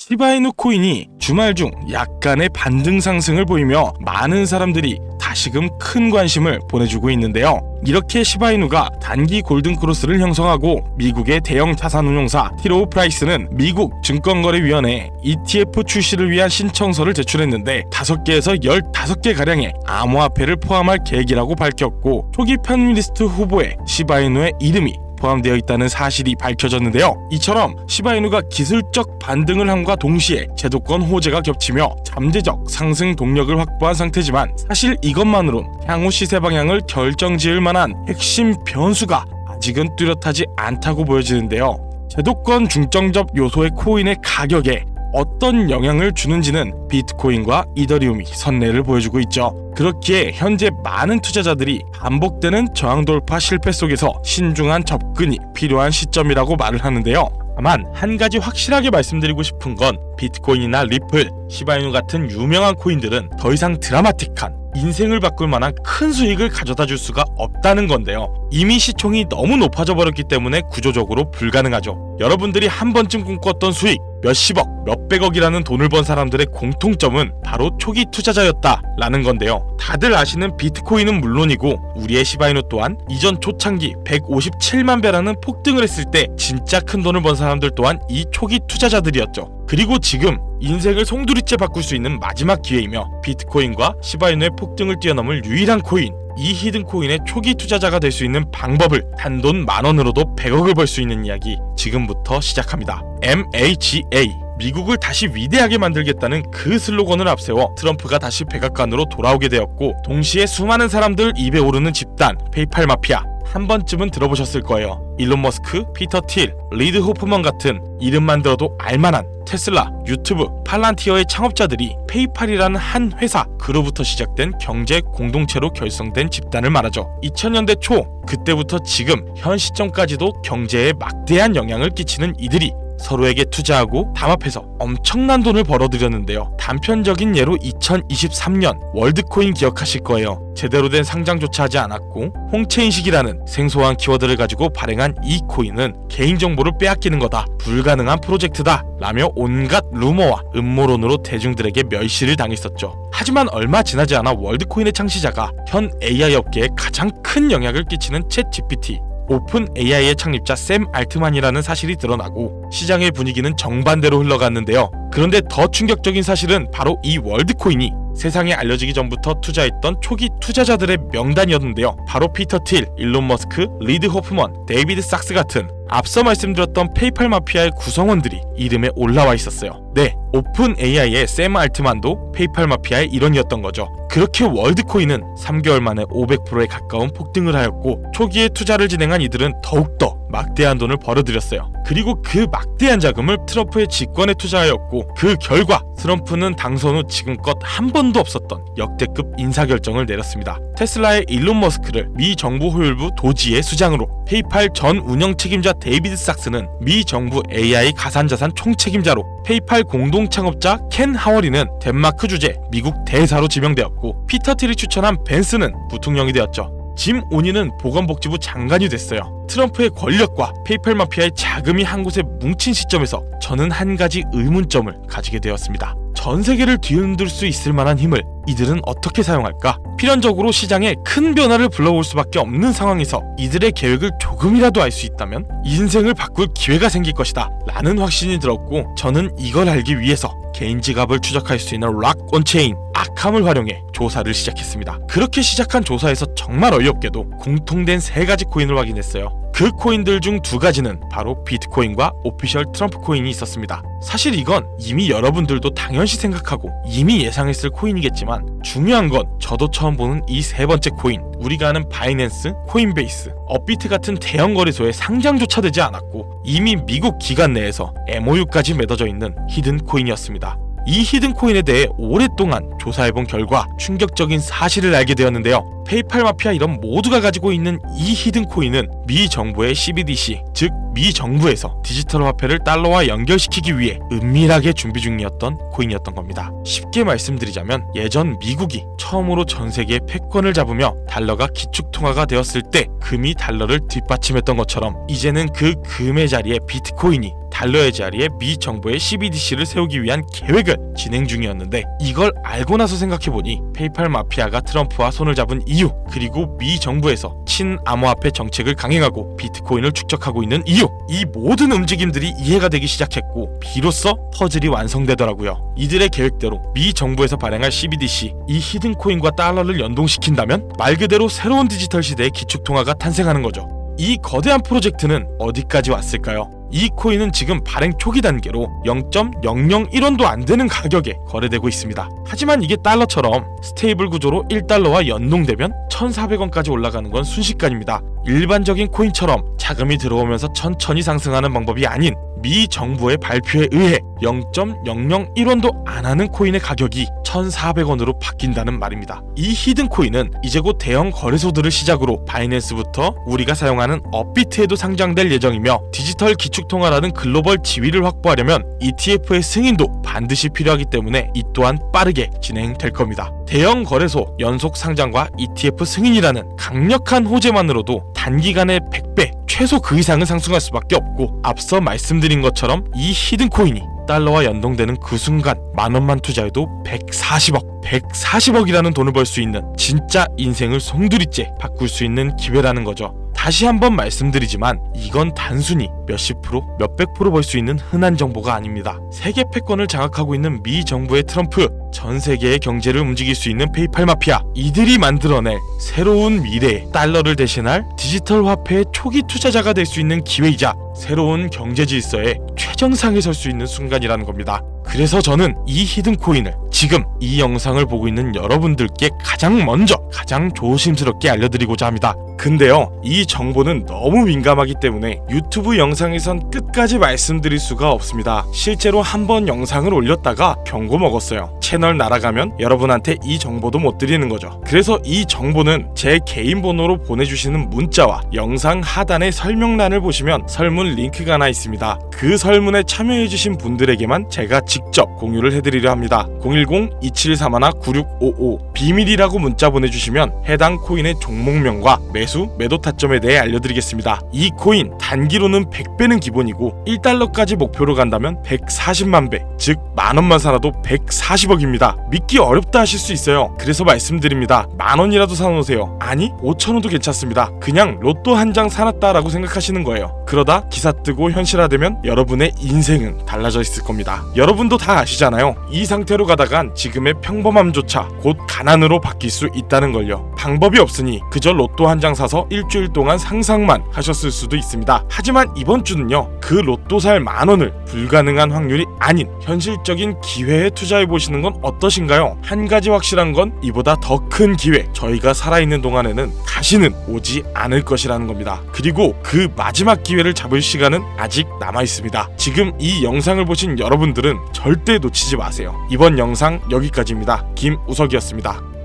시바이누 코인이 주말 중 약간의 반등 상승을 보이며 많은 사람들이 다시금 큰 관심을 보내주고 있는데요. 이렇게 시바이누가 단기 골든크로스를 형성하고 미국의 대형 자산운용사 티로우 프라이스는 미국 증권거래위원회에 ETF 출시를 위한 신청서를 제출했는데 5개에서 15개가량의 암호화폐를 포함할 계획이라고 밝혔고 초기 패널리스트 후보에 시바이누의 이름이 포함되어 있다는 사실이 밝혀졌는데요. 이처럼 시바이누가 기술적 반등을 함과 동시에 제도권 호재가 겹치며 잠재적 상승 동력을 확보한 상태지만 사실 이것만으론 향후 시세 방향을 결정지을 만한 핵심 변수가 아직은 뚜렷하지 않다고 보여지는데요. 제도권 중점적 요소의 코인의 가격에 어떤 영향을 주는지는 비트코인과 이더리움이 선례를 보여주고 있죠. 그렇기에 현재 많은 투자자들이 반복되는 저항 돌파 실패 속에서 신중한 접근이 필요한 시점이라고 말을 하는데요. 다만 한 가지 확실하게 말씀드리고 싶은 건 비트코인이나 리플, 시바이누 같은 유명한 코인들은 더 이상 드라마틱한 인생을 바꿀 만한 큰 수익을 가져다 줄 수가 없다는 건데요. 이미 시총이 너무 높아져 버렸기 때문에 구조적으로 불가능하죠. 여러분들이 한 번쯤 꿈꿨던 수익, 몇십억, 몇백억이라는 돈을 번 사람들의 공통점은 바로 초기 투자자였다라는 건데요. 다들 아시는 비트코인은 물론이고 우리의 시바이누 또한 이전 초창기 157만 배라는 폭등을 했을 때 진짜 큰 돈을 번 사람들 또한 이 초기 투자자들이었죠. 그리고 지금 인생을 송두리째 바꿀 수 있는 마지막 기회이며 비트코인과 시바이누의 폭등을 뛰어넘을 유일한 코인, 이 히든 코인의 초기 투자자가 될 수 있는 방법을 단돈 10,000원으로도 100억을 벌 수 있는 이야기 지금부터 시작합니다. MAGA 미국을 다시 위대하게 만들겠다는 그 슬로건을 앞세워 트럼프가 다시 백악관으로 돌아오게 되었고 동시에 수많은 사람들 입에 오르는 집단 페이팔 마피아 한 번쯤은 들어보셨을 거예요. 일론 머스크, 피터 틸, 리드 호프먼 같은 이름만 들어도 알만한 테슬라, 유튜브, 팔란티어의 창업자들이 페이팔이라는 한 회사 그로부터 시작된 경제 공동체로 결성된 집단을 말하죠. 2000년대 초 그때부터 지금 현 시점까지도 경제에 막대한 영향을 끼치는 이들이 서로에게 투자하고 담합해서 엄청난 돈을 벌어들였는데요. 단편적인 예로 2023년 월드코인 기억하실 거예요. 제대로 된 상장조차 하지 않았고 홍채인식이라는 생소한 키워드를 가지고 발행한 이 코인은 개인정보를 빼앗기는 거다, 불가능한 프로젝트다 라며 온갖 루머와 음모론으로 대중들에게 멸시를 당했었죠. 하지만 얼마 지나지 않아 월드코인의 창시자가 현 AI 업계에 가장 큰 영향을 끼치는 챗 GPT 오픈 AI의 창립자 샘 알트만이라는 사실이 드러나고 시장의 분위기는 정반대로 흘러갔는데요. 그런데 더 충격적인 사실은 바로 이 월드코인이 세상에 알려지기 전부터 투자했던 초기 투자자들의 명단이었는데요. 바로 피터 틸, 일론 머스크, 리드 호프먼, 데이비드 sak스 같은 앞서 말씀드렸던 페이팔 마피아의 구성원들이 이름에 올라와 있었어요. 네, 오픈 AI의 샘 알트만도 페이팔 마피아의 일원이었던 거죠. 그렇게 월드코인은 3개월 만에 500%에 가까운 폭등을 하였고 초기에 투자를 진행한 이들은 더욱더 막대한 돈을 벌어들였어요. 그리고 그 막대한 자금을 트럼프의 집권에 투자하였고 그 결과 트럼프는 당선 후 지금껏 한 번도 없었던 역대급 인사결정을 내렸습니다. 테슬라의 일론 머스크를 미 정부 호율부 도지의 수장으로, 페이팔 전 운영 책임자 데이비드 sak스는 미 정부 AI 가산자산 총책임자로, 페이팔 공동 창업자 켄 하워리는 덴마크 주재 미국 대사로 지명되었고 피터 틸이 추천한 벤스는 부통령이 되었죠. 짐 오니는 보건복지부 장관이 됐어요. 트럼프의 권력과 페이팔 마피아의 자금이 한 곳에 뭉친 시점에서 저는 한 가지 의문점을 가지게 되었습니다. 전 세계를 뒤흔들 수 있을 만한 힘을 이들은 어떻게 사용할까? 필연적으로 시장에 큰 변화를 불러올 수밖에 없는 상황에서 이들의 계획을 조금이라도 알 수 있다면 인생을 바꿀 기회가 생길 것이다 라는 확신이 들었고 저는 이걸 알기 위해서 개인 지갑을 추적할 수 있는 락 온체인 아캄을 활용해 조사를 시작했습니다. 그렇게 시작한 조사에서 정말 어이없게도 공통된 3가지 코인을 확인했어요. 그 코인들 중 2가지는 바로 비트코인과 오피셜 트럼프 코인이 있었습니다. 사실 이건 이미 여러분들도 당연시 생각하고 이미 예상했을 코인이겠지만 중요한 건 저도 처음 보는 이 3번째 코인, 우리가 아는 바이낸스, 코인베이스, 업비트 같은 대형 거래소에 상장조차 되지 않았고 이미 미국 기관 내에서 MOU까지 맺어져 있는 히든 코인이었습니다. 이 히든 코인에 대해 오랫동안 조사해본 결과 충격적인 사실을 알게 되었는데요. 페이팔 마피아 이런 모두가 가지고 있는 이 히든 코인은 미 정부의 CBDC, 즉 미 정부에서 디지털 화폐를 달러와 연결시키기 위해 은밀하게 준비 중이었던 코인이었던 겁니다. 쉽게 말씀드리자면 예전 미국이 처음으로 전 세계의 패권을 잡으며 달러가 기축통화가 되었을 때 금이 달러를 뒷받침했던 것처럼 이제는 그 금의 자리에 비트코인이 달러의 자리에 미 정부의 CBDC를 세우기 위한 계획을 진행 중이었는데, 이걸 알고 나서 생각해보니 페이팔 마피아가 트럼프와 손을 잡은 이유, 그리고 미 정부에서 친암호화폐 정책을 강행하고 비트코인을 축적하고 있는 이유, 이 모든 움직임들이 이해가 되기 시작했고 비로소 퍼즐이 완성되더라고요. 이들의 계획대로 미 정부에서 발행할 CBDC, 이 히든코인과 달러를 연동시킨다면 말 그대로 새로운 디지털 시대의 기축통화가 탄생하는 거죠. 이 거대한 프로젝트는 어디까지 왔을까요? 이 코인은 지금 발행 초기 단계로 0.001원도 안 되는 가격에 거래되고 있습니다. 하지만 이게 달러처럼 스테이블 구조로 1달러와 연동되면 1,400원까지 올라가는 건 순식간입니다. 일반적인 코인처럼 자금이 들어오면서 천천히 상승하는 방법이 아닌 미 정부의 발표에 의해 0.001원도 안 하는 코인의 가격이 1,400원으로 바뀐다는 말입니다. 이 히든 코인은 이제 곧 대형 거래소들을 시작으로 바이낸스부터 우리가 사용하는 업비트에도 상장될 예정이며, 디지털 기축통화라는 글로벌 지위를 확보하려면 ETF의 승인도 반드시 필요하기 때문에 이 또한 빠르게 진행될 겁니다. 대형 거래소 연속 상장과 ETF 승인이라는 강력한 호재만으로도 단기간에 100배, 최소 그 이상은 상승할 수밖에 없고, 앞서 말씀드린 것처럼 이 히든 코인이 달러와 연동되는 그 순간 만원만 투자해도 140억이라는 돈을 벌 수 있는, 진짜 인생을 송두리째 바꿀 수 있는 기회라는 거죠. 다시 한번 말씀드리지만 이건 단순히 몇십 프로, 몇백 프로 벌 수 있는 흔한 정보가 아닙니다. 세계 패권을 장악하고 있는 미 정부의 트럼프, 전 세계의 경제를 움직일 수 있는 페이팔 마피아, 이들이 만들어낼 새로운 미래에 달러를 대신할 디지털 화폐의 초기 투자자가 될 수 있는 기회이자 새로운 경제 질서의 최정상에 설 수 있는 순간이라는 겁니다. 그래서 저는 이 히든 코인을 지금 이 영상을 보고 있는 여러분들께 가장 먼저, 가장 조심스럽게 알려드리고자 합니다. 근데요, 이 정보는 너무 민감하기 때문에 유튜브 영상에선 끝까지 말씀드릴 수가 없습니다. 실제로 한번 영상을 올렸다가 경고 먹었어요. 채널 날아가면 여러분한테 이 정보도 못 드리는 거죠. 그래서 이 정보는 제 개인 번호로 보내주시는 문자와 영상 하단의 설명란을 보시면 설문 링크가 하나 있습니다. 그 설문에 참여해주신 분들에게만 제가 직접 공유를 해드리려 합니다. 010-2731-9655 비밀이라고 문자 보내주시면 해당 코인의 종목명과 매수, 매도 타점에 대해 알려드리겠습니다. 이 코인 단기로는 100배는 기본이고 1달러까지 목표로 간다면 140만 배, 즉 만원만 살아도 140억입니다. 믿기 어렵다 하실 수 있어요. 그래서 말씀드립니다. 만원이라도 사놓으세요. 아니 5천원도 괜찮습니다. 그냥 로또 한 장 사놨다라고 생각하시는 거예요. 그러다 기사 뜨고 현실화되면 여러분의 인생은 달라져 있을 겁니다. 여러분도 다 아시잖아요. 이 상태로 가다간 지금의 평범함조차 곧 가난으로 바뀔 수 있다는 걸요. 방법이 없으니 그저 로또 한 장 사서 일주일 동안 상상만 하셨을 수도 있습니다. 하지만 이번 주는요, 그 로또 살 만원을 불가능한 확률이 아닌 현실적인 기회에 투자해 보시는 건 어떠신가요? 한 가지 확실한 건 이보다 더 큰 기회, 저희가 살아있는 동안에는 다시는 오지 않을 것이라는 겁니다. 그리고 그 마지막 기회를 잡을 시간은 아직 남아 있습니다. 지금 이 영상을 보신 여러분들은 절대 놓치지 마세요. 이번 영상 여기까지입니다. 김우석이었습니다.